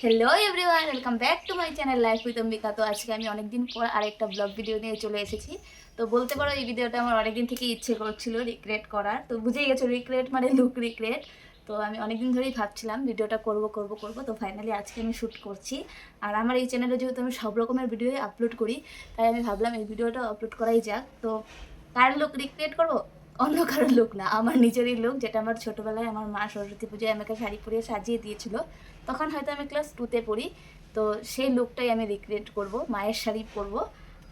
Hello everyone, welcome back to my channel life with Ambika. তো আজকে আমি অনেকদিন পর আরেকটা ব্লগ ভিডিও নিয়ে চলে এসেছি। তো বলতে পারো এই ভিডিওটা আমার অনেকদিন থেকে ইচ্ছে করছিল রিক্রিয়েট করার। তো বুঝেই গেছো রিক্রিয়েট মানে লুক রিক্রিয়েট। তো আমি অনেকদিন ধরেই ভাবছিলাম ভিডিওটা করব। তো ফাইনালি আজকে আমি শ্যুট করছি। আর আমার এই চ্যানেলে যেহেতু আমি সব রকমের ভিডিও আপলোড করি, তাই আমি ভাবলাম এই ভিডিওটা আপলোড করাই যাক। তো কার লুক রিক্রিয়েট করবো? অন্য কারোর লুক না, আমার নিজেরই লুক, যেটা আমার ছোটোবেলায় আমার মা সরস্বতী পুজোয় আমাকে শাড়ি পরিয়ে সাজিয়ে দিয়েছিল। তখন হয়তো আমি ক্লাস 2তে পড়ি। তো সেই লুকটাই আমি রিক্রিয়েট করব, মায়ের শাড়ি পরবো।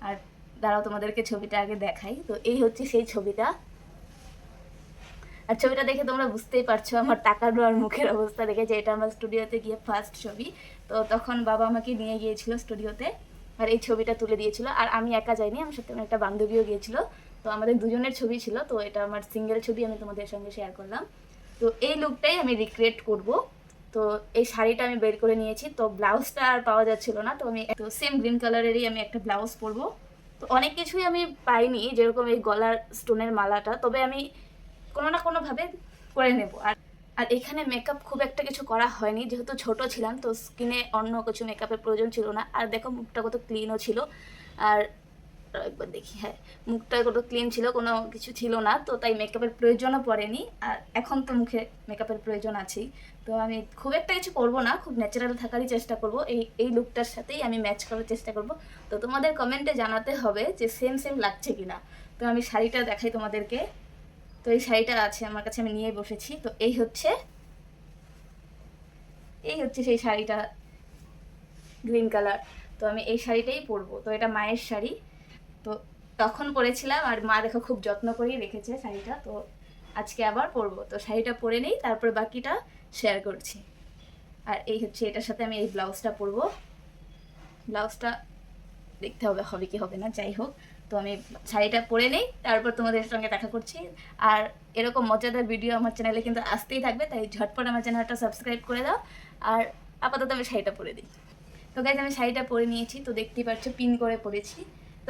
আর দাঁড়াও তোমাদেরকে ছবিটা আগে দেখাই। তো এই হচ্ছে সেই ছবিটা। আর ছবিটা দেখে তোমরা বুঝতেই পারছো আমার তাকানো আর মুখের অবস্থা দেখে যে এটা আমার স্টুডিওতে গিয়ে ফার্স্ট ছবি। তো তখন বাবা আমাকে নিয়ে গিয়েছিল স্টুডিওতে, আর এই ছবিটা তুলে দিয়েছিল। আর আমি একা যাইনি, আমার সাথে আমার একটা বান্ধবীও গিয়েছিল। তো আমাদের দুজনের ছবি ছিল। তো এটা আমার সিঙ্গেল ছবি, আমি তোমাদের সঙ্গে শেয়ার করলাম। তো এই লুকটাই আমি রিক্রিয়েট করব। তো এই শাড়িটা আমি বের করে নিয়েছি। তো ব্লাউজটা আর পাওয়া যাচ্ছিল না, তো আমি তো সেম গ্রিন কালারেরই আমি একটা ব্লাউজ পরবো। তো অনেক কিছুই আমি পাইনি, যেরকম এই গলার স্টোনের মালাটা, তবে আমি কোনো না কোনোভাবে করে নেব। আর আর এখানে মেকআপ খুব একটা কিছু করা হয়নি, যেহেতু ছোট ছিলাম, তো স্কিনে অন্য কিছু মেকআপের প্রয়োজন ছিল না। আর দেখো মুখটা কত ক্লিনও ছিল। আর একবার দেখি, হ্যাঁ, মুখটা কত ক্লিন ছিল, কোনো কিছু ছিল না, তো তাই মেকআপের প্রয়োজনও পড়েনি। আর এখন তো মুখে মেকআপের প্রয়োজন আছেই। তো আমি খুব একটা কিছু করবো না, খুব ন্যাচারাল থাকারই চেষ্টা করব। এই লুকটার সাথেই আমি ম্যাচ করার চেষ্টা করব। তো তোমাদের কমেন্টে জানাতে হবে যে সেম সেম লাগছে কিনা। তো আমি শাড়িটা দেখাই তোমাদেরকে। তো এই শাড়িটা আছে আমার কাছে, আমি নিয়ে বসেছি। তো এই হচ্ছে সেই শাড়িটা, গ্রিন কালার। তো আমি এই শাড়িটাই পরবো। তো এটা মায়ের শাড়ি। তো তখন পরেছিলাম, আর মা দেখো খুব যত্ন করেই রেখেছে শাড়িটা। তো আজকে আবার পরবো। তো শাড়িটা পরে নেই, তারপর বাকিটা শেয়ার করছি। আর এই হচ্ছে এটার সাথে আমি এই ব্লাউজটা পরবো। ব্লাউজটা দেখতে হবে হবে কি হবে না, যাই হোক। তো আমি শাড়িটা পরে নেই, তারপর তোমাদের সঙ্গে দেখা করছি। আর এরকম মজাদার ভিডিও আমার চ্যানেলে কিন্তু আসতেই থাকবে, তাই ঝটপট আমার চ্যানেলটা সাবস্ক্রাইব করে দাও। আর আপাতত আমি শাড়িটা পরে দিই। তো গাইজ আমি শাড়িটা পরে নিয়েছি, তো দেখতেই পাচ্ছ পিন করে পরেছি।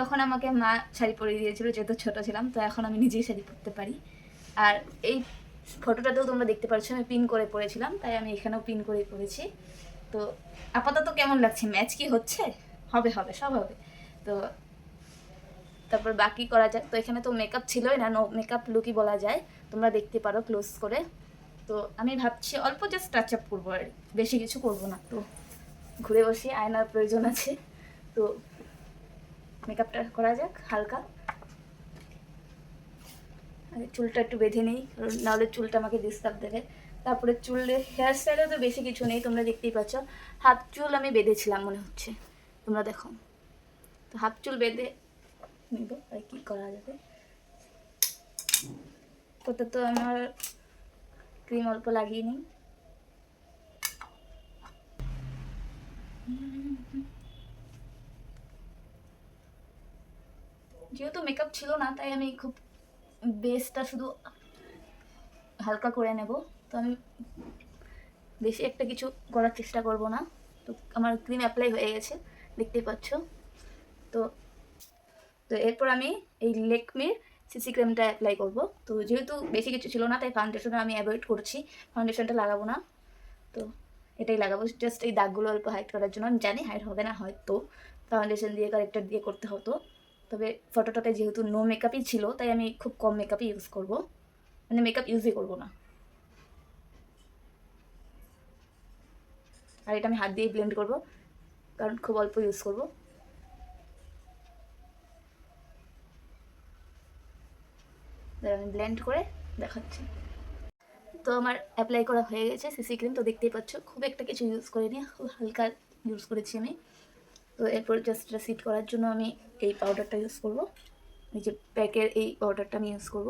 তখন আমাকে মা শাড়ি পরিয়ে দিয়েছিল, যেহেতু ছোটো ছিলাম। তো এখন আমি নিজেই শাড়ি পরতে পারি। আর এই ফটোটাতেও তোমরা দেখতে পাচ্ছ আমি পিন করে পরেছিলাম, তাই আমি এখানেও পিন করেই পরেছি। তো আপাতত কেমন লাগছে, ম্যাচ কি হচ্ছে? হবে হবে, সব হবে। তো তারপর বাকি করা যাক। তো এখানে তো মেকআপ ছিলই না, নো মেকআপ লুকই বলা যায়। তোমরা দেখতে পারো ক্লোজ করে। তো আমি ভাবছি অল্প জাস্ট টাচ আপ করবো, আর বেশি কিছু করবো না। তো ঘুরে বসে আয়নার প্রয়োজন আছে। তো মেকআপটা করা যাক হালকা। চুলটা একটু বেঁধে নেই, কারণ নাহলে চুলটা আমাকে ডিস্টার্ব দেবে। তারপরে চুলের হেয়ার স্টাইলে তো বেশি কিছু নেই, তোমরা দেখতেই পাচ্ছ। হাফ চুল আমি বেঁধেছিলাম মনে হচ্ছে, তোমরা দেখো। তো হাফ চুল বেঁধে নিব, আর কি করা যাবে। ওটা তো আমার ক্রিম অল্প লাগিয়ে নিই। যেহেতু মেকআপ ছিল না, তাই আমি খুব বেসটা শুধু হালকা করে নেব। তো আমি বেশি একটা কিছু করার চেষ্টা করব না। তো আমার ক্রিম অ্যাপ্লাই হয়ে গেছে, দেখতেই পাচ্ছ। তো তো এরপর আমি এই লেকমির সিসি ক্রিমটা অ্যাপ্লাই করব। তো যেহেতু বেশি কিছু ছিল না, তাই ফাউন্ডেশনটা আমি অ্যাভয়েড করছি, ফাউন্ডেশনটা লাগাবো না। তো এটাই লাগাবো, জাস্ট এই দাগগুলো অল্প হাইড করার জন্য। আমি জানি হাইড হবে না হয়তো, ফাউন্ডেশন দিয়ে কারেক্টার দিয়ে করতে হতো। তবে ফটোটাতে যেহেতু নো মেকআপই ছিল, তাই আমি খুব কম মেকআপই ইউজ করব, মানে মেকআপ ইউজই করব না। আর এটা আমি হাত দিয়ে ব্লেন্ড করব, কারণ খুব অল্প ইউজ করব। আমি ব্লেন্ড করে দেখাচ্ছি। তো আমার অ্যাপ্লাই করা হয়ে গেছে সিসি ক্রিম। তো দেখতেই পাচ্ছ খুব একটা কিছু ইউজ করিনি, খুব হালকা ইউজ করেছি আমি। তো এরপর জাস্ট সিট করার জন্য আমি এই পাউডারটা ইউজ করব, এই যে প্যাকের এই পাউডারটা আমি ইউজ করব।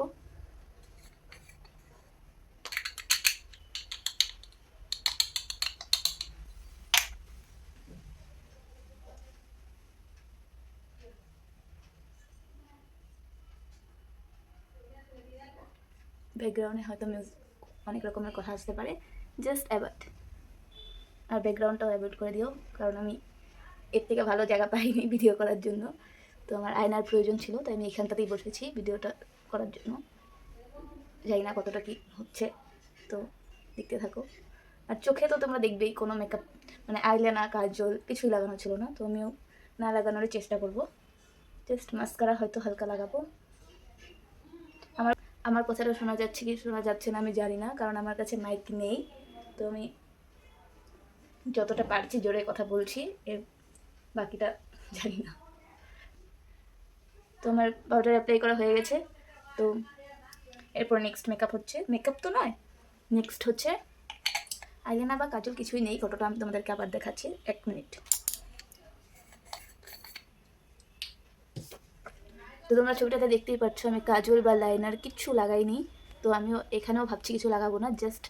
ব্যাকগ্রাউন্ডে হয়তো অনেক রকমের কথা আসতে পারে, জাস্ট অ্যাভয়েড। আর ব্যাকগ্রাউন্ডটাও অ্যাভয়েড করে দিও, কারণ আমি এর থেকে ভালো জায়গা পাইনি ভিডিও করার জন্য। তো আমার আয়নার প্রয়োজন ছিল, তাই আমি এখানটাতেই বসেছি ভিডিওটা করার জন্য। জানি না কতটা কি হচ্ছে, তো দেখতে থাকো। আর চোখে তো তোমরা দেখবেই কোনো মেকআপ মানে আইলাইনার কাজল কিছুই লাগানো ছিল না, তো আমিও না লাগানোরই চেষ্টা করব। জাস্ট মাস্কারা হয়তো হালকা লাগাবো। আমার আমার কথাটা শোনা যাচ্ছে কি শোনা যাচ্ছে না আমি জানি না, কারণ আমার কাছে মাইক নেই। তো আমি যতটা পারছি জোরে কথা বলছি, এর বাকিটা জানি না। তো আমার পাউডার অ্যাপ্লাই করা হয়ে গেছে। তো এরপর নেক্সট মেকআপ হচ্ছে, মেকআপ তো নয়, নেক্সট হচ্ছে আইলাইনার বা কাজল কিছুই নেই, ফটোটা আমি তোমাদেরকে আবার দেখাচ্ছি, 1 মিনিট। তো তোমরা ছবিটাতে দেখতেই পাচ্ছ আমি কাজল বা লাইনার কিচ্ছু লাগাইনি। তো আমিও এখানেও ভাবছি কিছু লাগাবো না, জাস্ট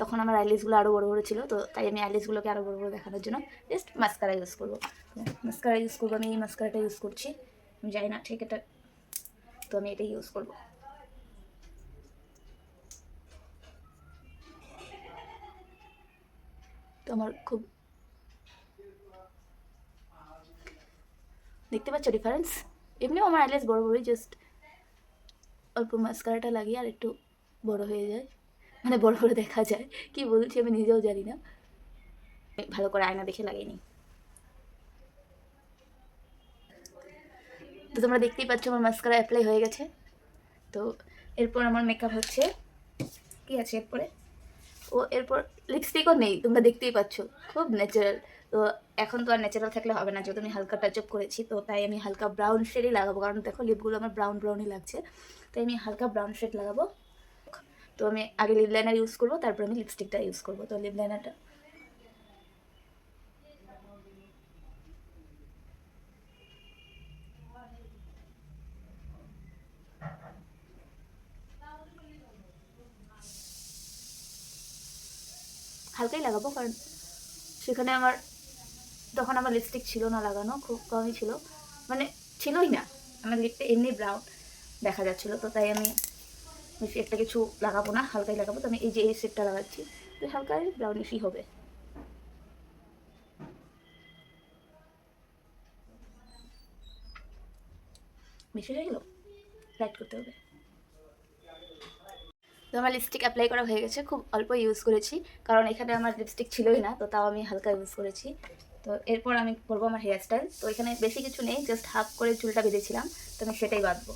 তখন আমার আইলিসগুলো আরও বড়ো বড়ো ছিল, তো তাই আমি আইলিসগুলোকে আরও বড়ো বড়ো দেখানোর জন্য জাস্ট মাস্কারা ইউজ করবো। মাস্কারা ইউজ করবো, আমি এই মাস্কারাটা ইউজ করছি, আমি জানি না ঠিক এটা, তো আমি এটাই ইউজ করবো। তো আমার খুব দেখতে পাচ্ছ ডিফারেন্স, এমনিও আমার আইলেস বড় বড়ই, জাস্ট অল্প মাস্কারাটা লাগিয়ে আর একটু বড় হয়ে যায়, মানে বড় বড় দেখা যায়, কি বলছি আমি নিজেও জানি না, ভালো করে আয়না দেখে লাগিয়ে। তো তোমরা দেখতেই পাচ্ছ আমার মাস্কারা অ্যাপ্লাই হয়ে গেছে। তো এরপর আমার মেকআপ হচ্ছে, কি আছে এরপরে, এরপর লিপস্টিকও নেই, তোমরা দেখতেই পাচ্ছ খুব ন্যাচারাল। তো এখন তো আর ন্যাচারাল থাকলে হবে না, যেহেতু আমি হালকা টাচ আপ করেছি, তো তাই আমি হালকা ব্রাউন শেডই লাগাবো, কারণ দেখো লিপগুলো আমার ব্রাউন ব্রাউনই লাগছে, তাই আমি হালকা ব্রাউন শেড লাগাবো। তো আমি আগে লিপ লাইনার ইউজ করবো, তারপর আমি লিপস্টিকটা ইউজ করবো। তো লিপ লাইনারটা হালকাই লাগাবো, কারণ সেখানে আমার তখন আমার লিপস্টিক ছিল না লাগানো, খুব কমই ছিল, মানে ছিলই না, আমার লিপটা এমনি ব্রাউন দেখা যাচ্ছিলো, তো তাই আমি বেশি একটা কিছু লাগাবো না, হালকাই লাগাবো। তো আমি এই যে এই শেডটা লাগাচ্ছি, তো হালকাই ব্রাউনিশই হবে। বেশি হয়ে গেল, লাইট করতে হবে। তো আমার লিপস্টিক অ্যাপ্লাই করা হয়ে গেছে, খুব অল্প ইউজ করেছি, কারণ এখানে আমার লিপস্টিক ছিলই না, তো তাও আমি হালকা ইউজ করেছি। তো এরপর আমি করবো আমার হেয়ার স্টাইল। তো এখানে বেশি কিছু নেই, জাস্ট হাফ করে চুলটা বেঁধেছিলাম, তো আমি সেটাই বাঁধবো।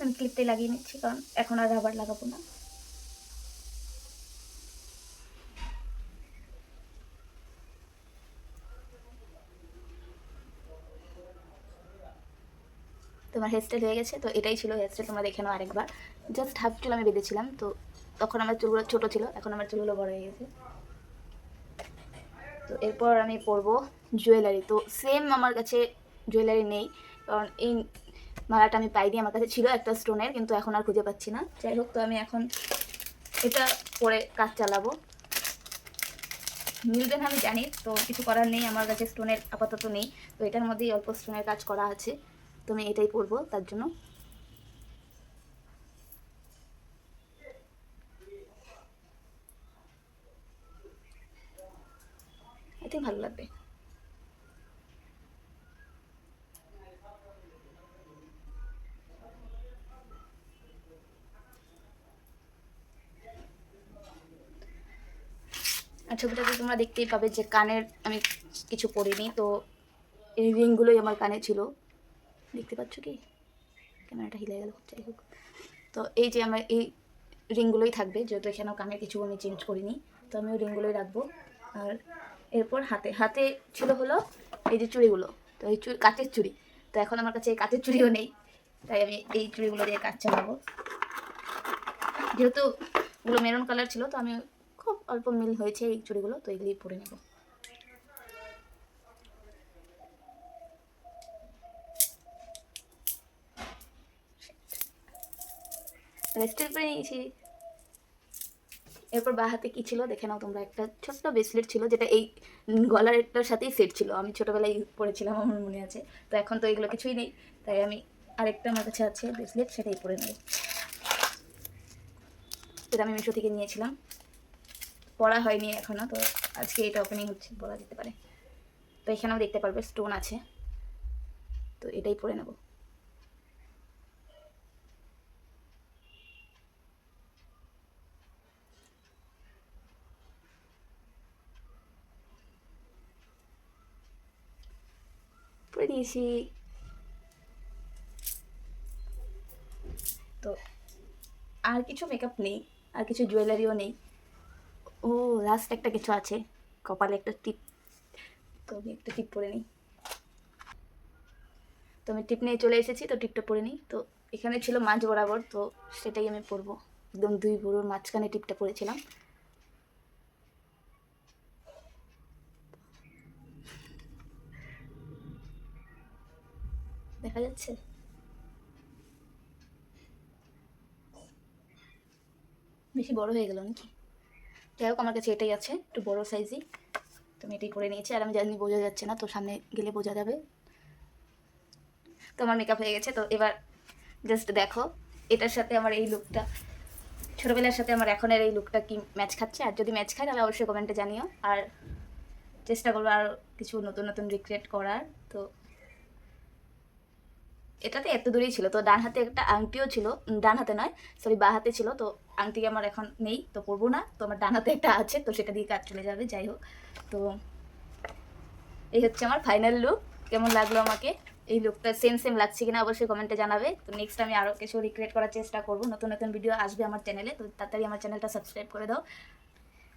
আমি ক্লিপটাই লাগিয়ে নিচ্ছি, কারণ এখন আর রাবার লাগাবো না। তোমার হেয়ারস্টাইল হয়ে গেছে, তো এটাই ছিল হেয়ারস্টাইল, তোমরা দেখে নাও আরেকবার। জাস্ট হাফ চুল আমি বেঁধেছিলাম, তো তখন আমার চুলগুলো ছোটো ছিল, এখন আমার চুলগুলো বড় হয়ে গেছে। তো এরপর আমি পরবো জুয়েলারি। তো সেম আমার কাছে জুয়েলারি নেই, কারণ এই মালাটা আমি পাইনি, আমার কাছে ছিল একটা স্টোনের, কিন্তু এখন আর খুঁজে পাচ্ছি না। যাই হোক, তো আমি এখন এটা পরে কাজ চালাবো, মিলবে না আমি জানি, তো কিছু করার নেই, আমার কাছে স্টোনের আপাতত নেই, তো এটার মধ্যেই অল্প স্টোনের কাজ করা আছে, তো আমি এটাই পরবো তার জন্য। আই থিঙ্ক ভালো লাগবে। আর ছবিটাতে তোমরা দেখতেই পাবে যে কানের আমি কিছু পরিনি, তো এই রিংগুলোই আমার কানে ছিল, দেখতে পাচ্ছ কি, ক্যামেরাটা হিলে গেল, যাই হোক। তো এই যে আমার এই রিংগুলোই থাকবে, যেহেতু এখানেও কানের কিছু আমি চেঞ্জ করিনি, তো আমি ওই রিংগুলোই রাখবো। আর এরপর হাতে হাতে ছিল হলো এই যে চুড়িগুলো, তো এই কাচের চুড়ি, তো এখন আমার কাছে এই কাচের চুড়িও নেই, তাই আমি এই চুড়িগুলো দিয়ে কাজ চালাবো। যেহেতু ওগুলো মেরুন কালার ছিল, তো আমি খুব অল্প মিল হয়েছে এই চুড়িগুলো, তো এগুলোই পরে নেব। স্টিল পরে নিয়েছি। এরপর বা হাতে কী ছিল দেখে নাও তোমরা, একটা ছোট্ট ব্রেসলেট ছিল, যেটা এই গলারটার সাথেই সেট ছিল, আমি ছোটোবেলায় পরেছিলাম, আমার মনে আছে। তো এখন তো এগুলো কিছুই নেই, তাই আমি আরেকটা আমার কাছে আছে ব্রেসলেট, সেটাই পরে নেব। এটা আমি মিশো থেকে নিয়েছিলাম, পরা হয়নি এখনও, তো আজকে এটা ওপেনিং হচ্ছে বলা যেতে পারে। তো এখানেও দেখতে পারবে স্টোন আছে, তো এটাই পরে নেব। পরে নিয়েছি। তো আর কিছু মেকআপ নেই, আর কিছু জুয়েলারিও নেই। ও লাস্ট একটা কিছু আছে, কপালে একটা টিপ। তো আমি একটা টিপ পরে নিই। তো আমি টিপ নিয়ে চলে এসেছি, তো টিপটা পরে নিই। তো এখানে ছিল মাঝ বরাবর, তো সেটাই আমি পরবো। একদম দুই ভুরুর মাঝখানে টিপটা পরেছিলাম। দেখা যাচ্ছে? বেশি বড় হয়ে গেল নাকি? যাই হোক, আমার কাছে এটাই আছে, একটু বড় সাইজই। তো আমি এটাই পরে নিয়েছি। আর আমি জানি বোঝা যাচ্ছে না, তো সামনে গেলে বোঝা যাবে। তো আমার মেকআপ হয়ে গেছে। তো এবার জাস্ট দেখো এটার সাথে আমার এই লুকটা, ছোটোবেলার সাথে আমার এখনের এই লুকটা কি ম্যাচ খাচ্ছে। আর যদি ম্যাচ খায় তাহলে অবশ্যই কমেন্টে জানিও। আর চেষ্টা করবো আর কিছু নতুন নতুন রিক্রিয়েট করার। তো এটাতে এত দূরেই ছিল। তো ডান হাতে একটা আংটিও ছিল, ডান হাতে নয় সরি, বা হাতে ছিল। তো আংটি আমার এখন নেই, তো পরবো না। তো আমার ডান হাতে একটা আছে, তো সেটা দিয়ে কাজ চলে যাবে। যাই হোক, তো এই হচ্ছে আমার ফাইনাল লুক। কেমন লাগলো আমাকে এই লুকটা, সেম সেম লাগছে কিনা অবশ্যই কমেন্টে জানাবে। তো নেক্সট আমি আরও কিছু রিক্রিয়েট করার চেষ্টা করবো, নতুন নতুন ভিডিও আসবে আমার চ্যানেলে। তো তাড়াতাড়ি আমার চ্যানেলটা সাবস্ক্রাইব করে দাও।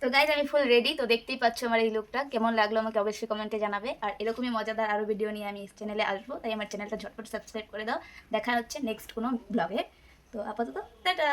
তো গাইজ আমি ফুল রেডি। তো দেখতেই পাচ্ছ আমার এই লুকটা কেমন লাগলো আমাকে অবশ্যই কমেন্টে জানাবে। আর এরকমই মজাদার আরও ভিডিও নিয়ে আমি চ্যানেলে আসবো, তাই আমার চ্যানেলটা ঝটপট সাবস্ক্রাইব করে দাও। দেখা হচ্ছে নেক্সট কোনো ব্লগে। তো আপাতত টাটা।